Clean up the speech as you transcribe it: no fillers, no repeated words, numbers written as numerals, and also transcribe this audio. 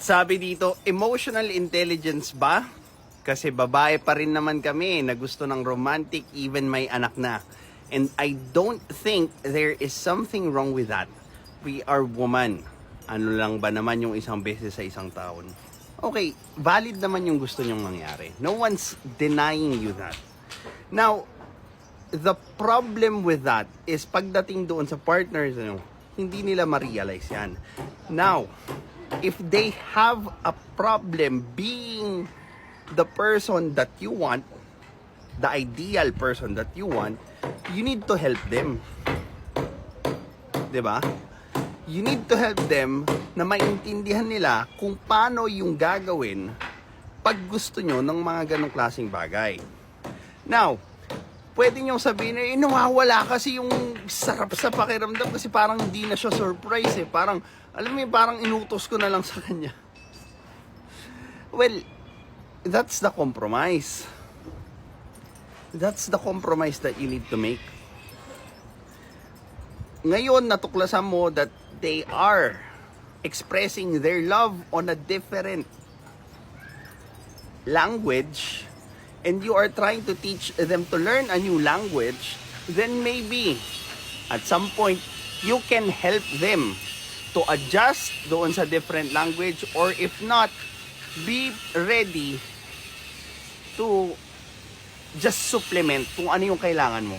Sabi dito, emotional intelligence ba? Kasi babae pa rin naman kami na gusto ng romantic, even may anak na. And I don't think there is something wrong with that. We are woman. Ano lang ba naman yung isang beses sa isang taon? Okay, valid naman yung gusto nyong mangyari. No one's denying you that. Now, the problem with that is pagdating doon sa partners, hindi nila ma-realize yan. Now, if they have a problem being the person that you want, the ideal person that you want, you need to help them. 'Di ba? You need to help them na maintindihan nila kung paano yung gagawin pag gusto nyo ng mga ganong klaseng bagay. Now, pwede nyo sabihin na, nawawala kasi yung sarap sa pakiramdam kasi parang hindi na siya surprise eh. Parang, alam mo parang inutos ko na lang sa kanya. Well, that's the compromise. That's the compromise that you need to make. Ngayon, natuklasan mo that they are expressing their love on a different language and you are trying to teach them to learn a new language, then maybe at some point you can help them to adjust doon sa different language, or if not, be ready to just supplement kung ano yung kailangan mo.